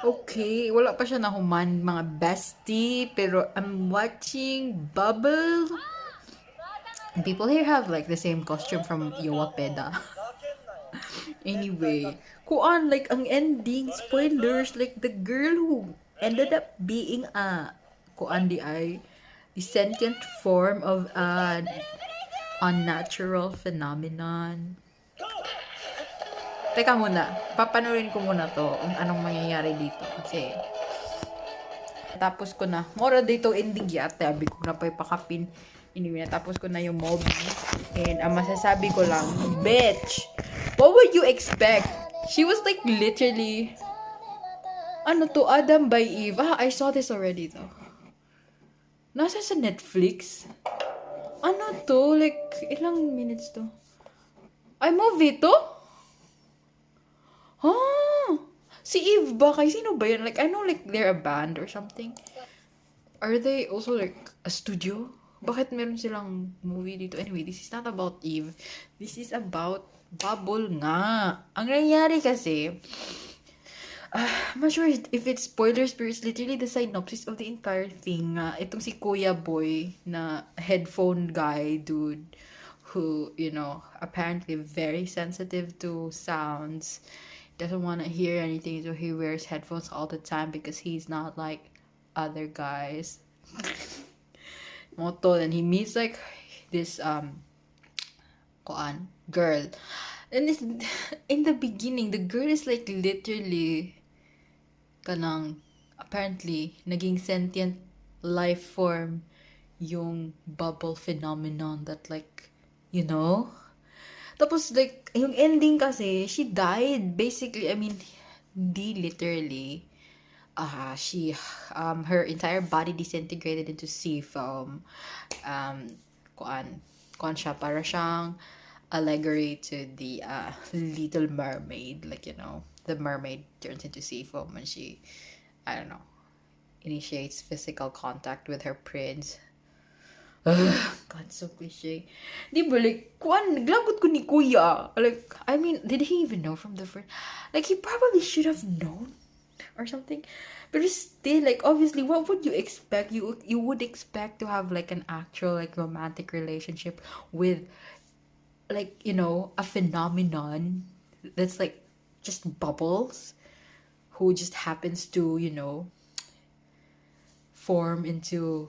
Okay, wala pa siya nahuman mga bestie, pero I'm watching Bubble. And people here have like the same costume from Yowapeda. Anyway, kuan like ang ending spoilers like the girl who ended up being a kuan di ay the sentient form of an unnatural phenomenon. Teka muna, papanurin ko muna to kung anong mangyayari dito kasi tapos ko na. Mora dito ending yata. Abi ko na pa ipakapin. Anyway, natapos ko na yung movie. And ang masasabi ko lang, bitch! What would you expect? She was like literally, ano to, Adam by Eve. Ah, I saw this already though. Nasa sa Netflix? Ano to? Like, ilang minutes to? Ay, movie to? Huh? Si Eve ba? Kay sino ba yun? Like, I know like they're a band or something. Are they also like a studio? Bakit meron silang movie dito? Anyway, this is not about Eve. This is about Bubble nga. Ang nangyari kasi, I'm not sure if it's spoilers, but it's literally the synopsis of the entire thing. Itong si Kuya Boy na headphone guy dude who, you know, apparently very sensitive to sounds. Doesn't want to hear anything, so he wears headphones all the time because he's not like other guys. Moto, and he meets like this koan girl, and this, in the beginning the girl is like literally kanang apparently naging sentient life form yung bubble phenomenon that like, you know. Tapos like yung ending kasi she died basically. I mean, di literally. She her entire body disintegrated into sea foam. Kuan siya para siyang allegory to the Little Mermaid, like, you know, the mermaid turns into sea foam when she, I don't know, initiates physical contact with her prince. God, so cliche. Di ba, like, kuan, naglagot ko ni Kuya. Like, I mean, did he even know from the first? Like, he probably should have known or something. But still, like, obviously, what would you expect? You would expect to have, like, an actual, like, romantic relationship with, like, you know, a phenomenon that's, like, just bubbles who just happens to, you know, form into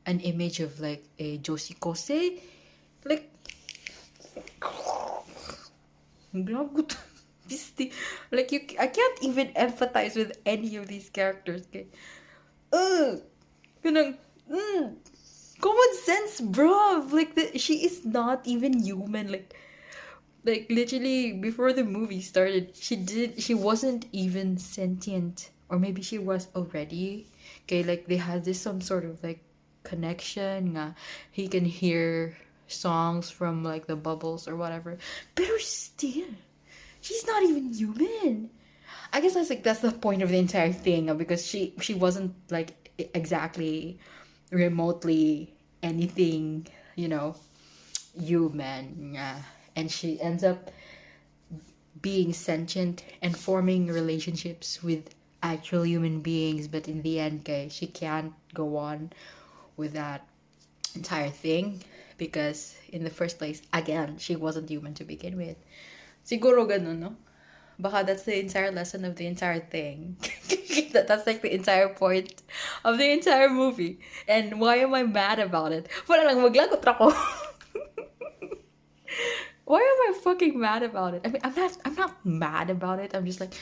an image of like a Josie Kose. Like, like you, I can't even empathize with any of these characters. Okay, ganang, common sense, bro. Like she is not even human. Like literally before the movie started, she wasn't even sentient, or maybe she was already. Okay, like they had this some sort of like connection nga. He can hear songs from like the bubbles or whatever, but still she's not even human. I guess that's the point of the entire thing, because she wasn't like exactly remotely anything, you know, human. And she ends up being sentient and forming relationships with actual human beings, but in the end, guys, she can't go on with that entire thing because in the first place, again, she wasn't human to begin with. Siguro ganun, no? Baka that's the entire lesson of the entire thing. That's like the entire point of the entire movie. And why am I mad about it? Wala lang, maglagot ako. Why am I fucking mad about it? I mean, I'm not mad about it. I'm just like,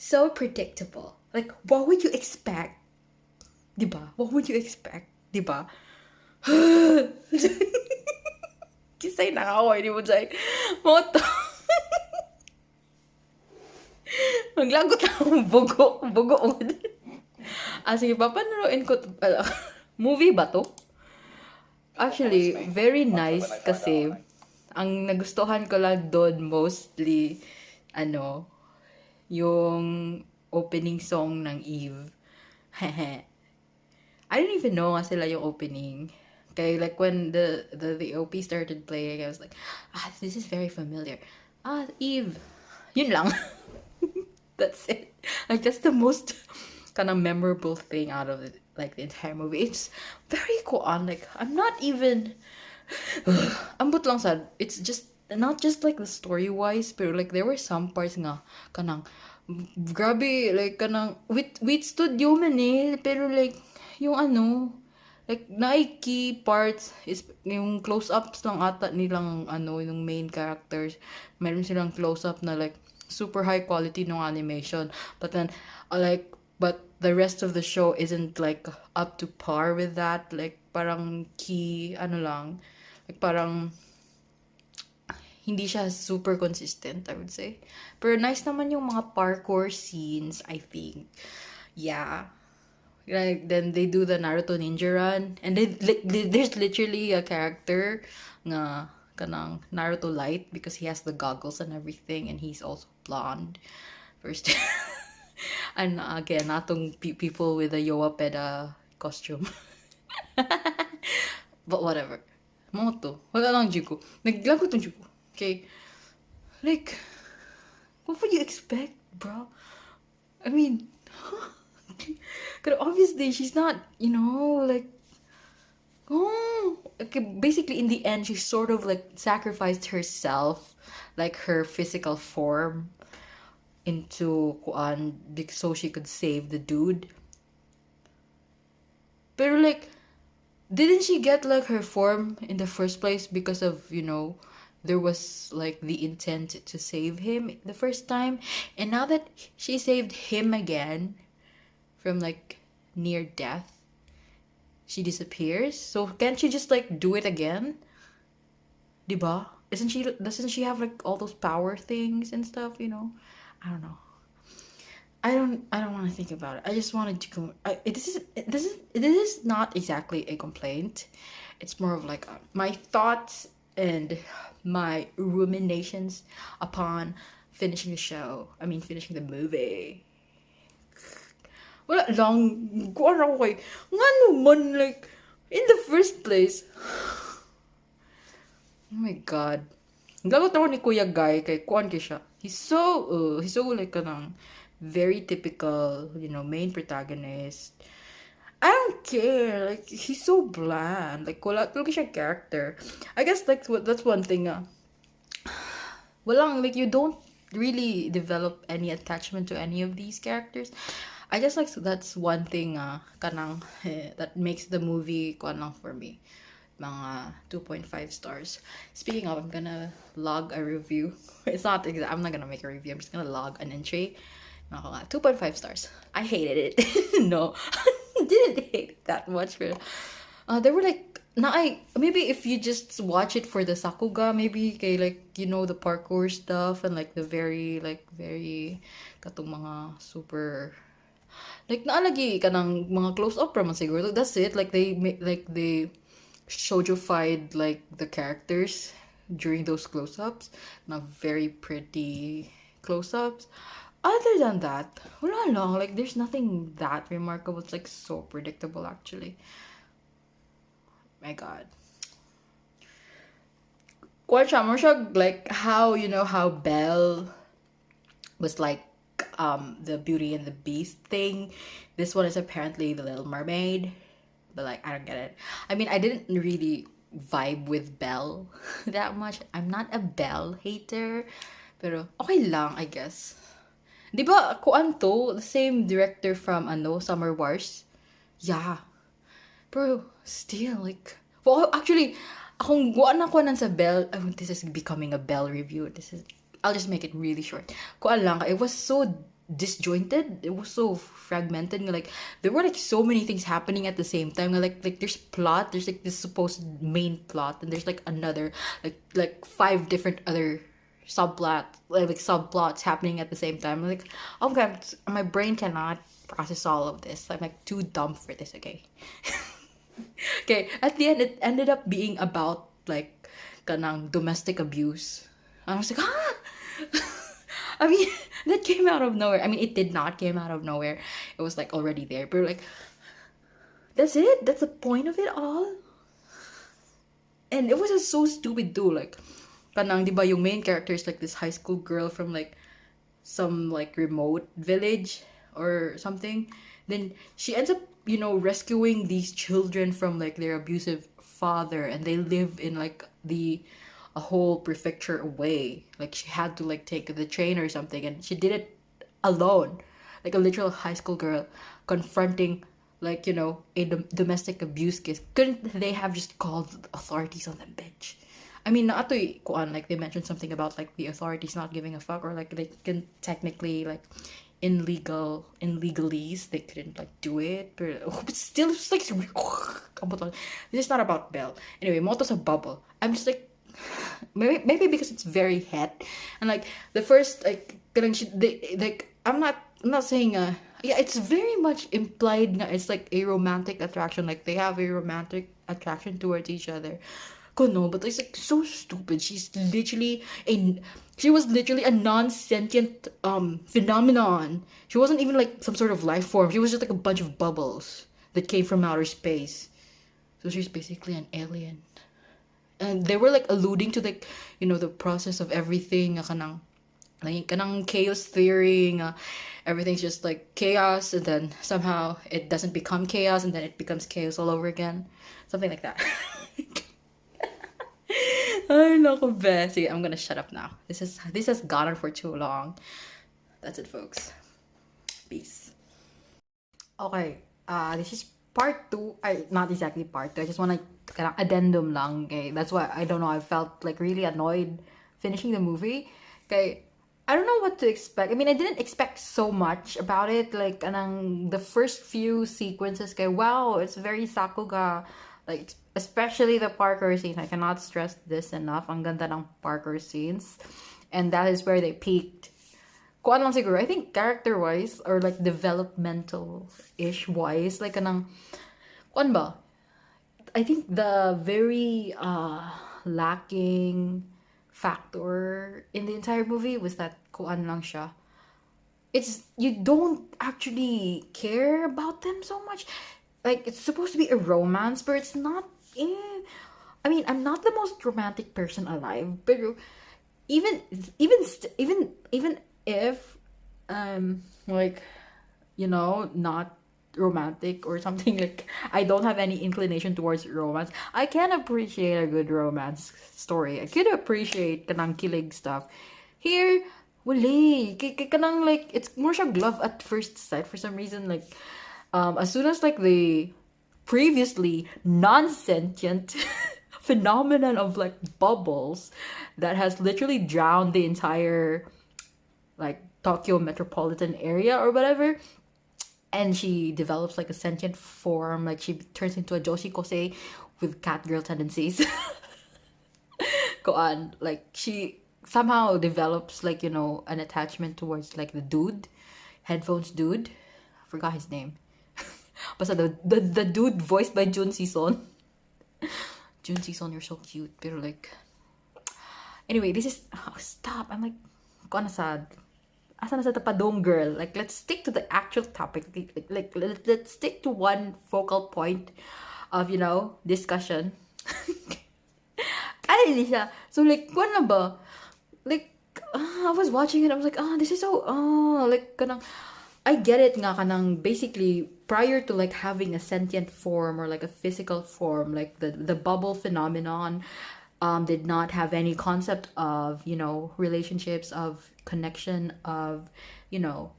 so predictable. Like, what would you expect? Diba? What would you expect? Diba? Kisay nakaway, di mo dyan. Moto. Maglagot ako, bugo. Bugo. Sige, papanuruin ko. Movie ba to? Actually, very nice kasi ang nagustuhan ko lang doon mostly, yung opening song ng Eve. I didn't even know nga sila yung opening. Okay, like when the OP started playing, I was like, this is very familiar. Eve. Yun lang. That's it. Like that's the most kind of memorable thing out of it, like the entire movie. It's very cool on like I'm not even ambot lang sad. It's just not just like the story wise, but like there were some parts nga kanang grabe like kanang wait studio man eh, pero like yung ano like key parts is yung close-ups lang ata nilang ano yung main characters. Meron silang close-up na like super high quality ng animation. But then but the rest of the show isn't like up to par with that. Like parang key ano lang. Like parang hindi siya super consistent, I would say. Pero nice naman yung mga parkour scenes, I think. Yeah. Like then they do the Naruto ninja run and there's literally a character nga kanang Naruto light because he has the goggles and everything and he's also blonde first. And again natong people with a Yoa Peda costume. But whatever. Mo to. Wala lang Juko. Naglagot ng Juko. Okay. Like what would you expect, bro? I mean, because obviously she's not, like, oh, okay, basically in the end, she sort of like sacrificed herself, like her physical form, into kuan so she could save the dude. But like, didn't she get like her form in the first place because of there was like the intent to save him the first time, and now that she saved him again from like near death, she disappears. So can't she just like do it again? Diba? Doesn't she have like all those power things and stuff, I don't know. I don't want to think about it. I just wanted to this is not exactly a complaint. It's more of like my thoughts and my ruminations upon finishing the show. I mean, finishing the movie. Wala lang, kuwan ako kay, nga naman, like, in the first place. Oh my God. Lagot ako ni Kuya Guy kay kuwan kay siya. He's so like, kanang, very typical, main protagonist. I don't care. Like, he's so bland. Like, wala talaga siya character. I guess, like, that's one thing, walang, like, you don't really develop any attachment to any of these characters. I guess, like, so that's one thing, kanang, that makes the movie, kanang, for me. Mga 2.5 stars. Speaking of, I'm gonna log a review. It's not exact. I'm not gonna make a review. I'm just gonna log an entry. 2.5 stars. I hated it. No, didn't hate it that much. But there were like, maybe if you just watch it for the sakuga, maybe kay like the parkour stuff and like the very katong mga super like naalagi kanang mga close up raman siguro. That's it. Like they shoujofied like the characters during those close-ups. Not very pretty close-ups. Other than that, wala lang. Like, there's nothing that remarkable. It's like so predictable, actually. My God. Kuwan siya, more siya, like how how Belle was like the Beauty and the Beast thing. This one is apparently the Little Mermaid. But like, I don't get it. I mean, I didn't really vibe with Belle that much. I'm not a Belle hater. Pero okay lang, I guess. Di ba, kuan to? The same director from, Summer Wars? Yeah. Bro, still, like... Well, actually, akong guan ako nan sa Belle... Oh, this is becoming a Belle review. I'll just make it really short. Kuan lang, it was so disjointed. It was so fragmented. Like, there were, like, so many things happening at the same time. Like there's plot. There's, like, this supposed main plot. And there's, like, another... Like 5 different other... subplots happening at the same time. Like, oh God, my brain cannot process all of this. I'm like too dumb for this. Okay. Okay. At the end, it ended up being about like kanang domestic abuse. And I was like, ah. I mean, that came out of nowhere. I mean, it did not came out of nowhere. It was like already there. But like, that's it. That's the point of it all. And it was just so stupid too. Like. Kanang, di ba, yung main character is like this high school girl from like some like remote village or something. Then she ends up, rescuing these children from like their abusive father, and they live in like a whole prefecture away. Like she had to like take the train or something, and she did it alone, like a literal high school girl confronting like a domestic abuse case. Couldn't they have just called the authorities on them, bitch? I mean, not to kuan, like they mentioned something about like the authorities not giving a fuck, or like they can technically like in legalese they couldn't like do it, but still it's like this is not about Belle. Anyway, Moto's a bubble. I'm just like maybe because it's very het, and like the first like like I'm not saying yeah, it's very much implied na it's like a romantic attraction, like they have a romantic attraction towards each other. No, but it's like so stupid. She was literally a non-sentient phenomenon. She wasn't even like some sort of life form. She was just like a bunch of bubbles that came from outer space. So she's basically an alien. And they were like alluding to like the process of everything, like kanang chaos theory, everything's just like chaos, and then somehow it doesn't become chaos, and then it becomes chaos all over again, something like that. Ay, naku, be. Sige, I'm gonna shut up now. This has gone on for too long. That's it, folks. Peace. Okay, this is part two. Not exactly part two. I just want to kind of addendum lang. Okay, that's why I don't know. I felt like really annoyed finishing the movie. Okay, I don't know what to expect. I mean, I didn't expect so much about it. Like, the first few sequences, okay, wow, it's very Sakuga. Like, especially the Parker scene. I cannot stress this enough. Ang ganda ng Parker scenes. And that is where they peaked. Kuan lang siguro, I think character-wise, or like developmental-ish wise, like kuan ba? I think the very lacking factor in the entire movie was that kuan lang siya. It's, you don't actually care about them so much. Like, it's supposed to be a romance, but it's not. I mean, I'm not the most romantic person alive, but even if like not romantic or something, like I don't have any inclination towards romance, I can appreciate a good romance story. I could appreciate kanang kilig stuff. Here, wali. Kanang like it's more siya love at first sight for some reason. Like, as soon as like the previously non-sentient phenomenon of like bubbles that has literally drowned the entire like Tokyo metropolitan area or whatever, and she develops like a sentient form, like she turns into a Joshi Kosei with catgirl tendencies. Go on, like she somehow develops like an attachment towards like the dude, headphones dude, forgot his name. Basta the dude voiced by Jun Si-son. Jun Si-son, you're so cute. Pero like, anyway, this is, oh, stop. I'm like, ko na sad. Asa na sa tapadong girl? Like, let's stick to the actual topic. Like let's stick to one focal point of discussion. Kaya hindi siya. So like, kuwan na ba? Like, I was watching it. I was like, this is so, like, kanang, I get it nga kanang basically prior to like having a sentient form or like a physical form, like the bubble phenomenon did not have any concept of relationships, of connection, of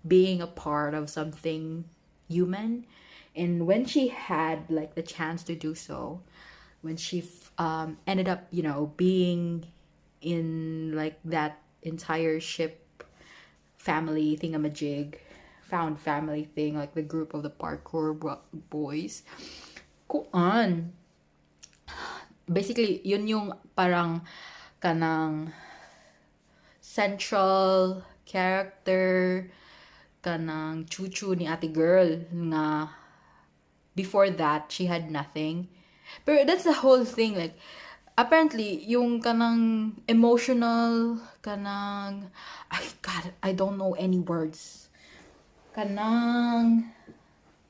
being a part of something human. And when she had like the chance to do so, when she ended up being in like that entire ship family thingamajig, found family thing, like the group of the parkour boys. Kuan. Basically, yun yung parang kanang central character kanang chuchu ni ate girl nga before that she had nothing. But that's the whole thing, like apparently yung kanang emotional kanang I don't know any words. Kanang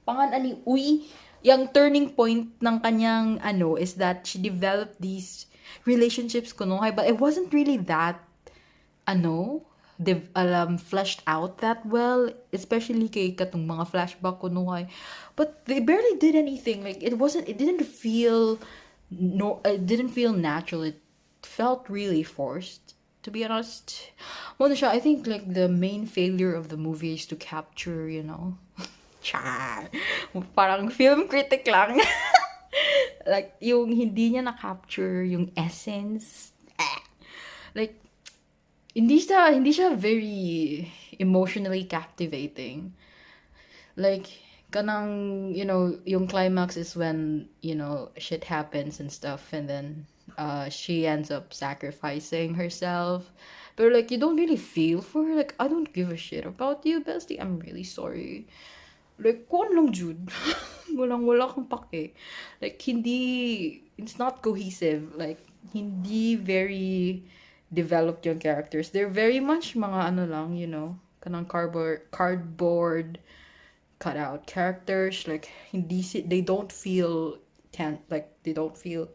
pangan ani uy, yung turning point ng kanyang is that she developed these relationships kuno, but it wasn't really that fleshed out that well, especially kay katong mga flashback kunuhay. But they barely did anything. Like it didn't feel no, it didn't feel natural. It felt really forced, to be honest. Muna siya, I think like the main failure of the movie is to capture, char. Parang film critic lang. Like yung hindi niya na-capture yung essence. Like hindi siya very emotionally captivating. Like kanang yung climax is when shit happens and stuff, and then she ends up sacrificing herself, but like you don't really feel for her. Like, I don't give a shit about you, bestie, I'm really sorry. Like, kon lang Jude. Wala kang pake. Like, hindi, it's not cohesive. Like, hindi very developed yung characters. They're very much mga ano lang, kanang cardboard cutout characters. Like, they don't feel they don't feel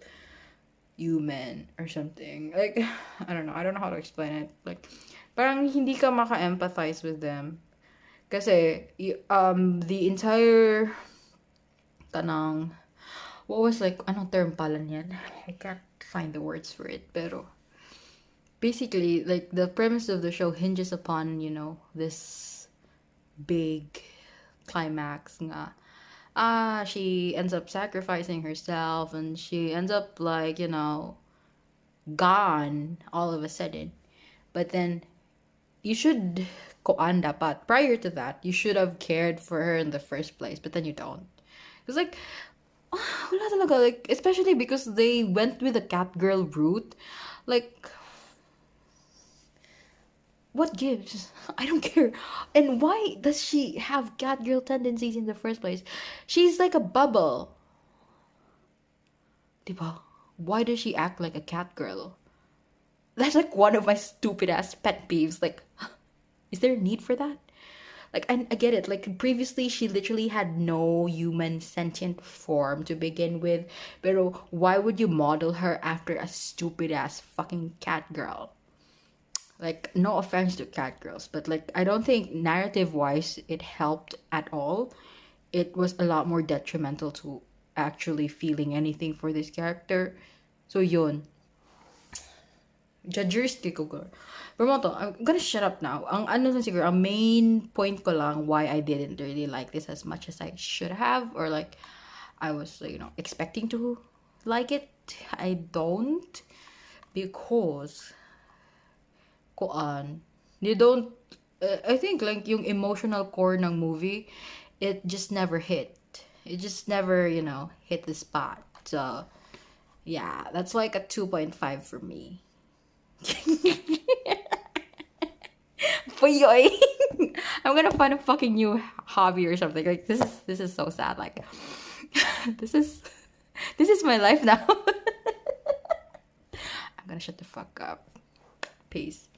human or something. Like, I don't know. I don't know how to explain it. Like, parang hindi ka maka-empathize with them. Kasi, the entire, kanang, what was like, anong term pala niyan? I can't find the words for it, pero, basically, like, the premise of the show hinges upon, this big climax nga. She ends up sacrificing herself, and she ends up, like, gone all of a sudden. But then, you should dapat prior to that you should have cared for her in the first place, but then you don't. It's like wala talaga, like, especially because they went with the Catgirl route. Like, what gives? I don't care. And why does she have Catgirl tendencies in the first place? She's like a bubble, diba? Why does she act like a Catgirl? That's like one of my stupid ass pet peeves. Like, is there a need for that? Like, I get it. Like, previously, she literally had no human sentient form to begin with. Pero why would you model her after a stupid-ass fucking cat girl? Like, no offense to cat girls, but, like, I don't think narrative-wise it helped at all. It was a lot more detrimental to actually feeling anything for this character. So, yun. Judgers ko girl. Pero to, I'm gonna shut up now. Ang main point ko lang why I didn't really like this as much as I should have, or like I was, expecting to like it. I don't, because you don't. I think like yung emotional core ng movie, it just never hit. It just never, hit the spot. So yeah, that's like a 2.5 for me. Puyoy. I'm gonna find a fucking new hobby or something. Like, this is so sad. Like, this is my life now. I'm gonna shut the fuck up. Peace.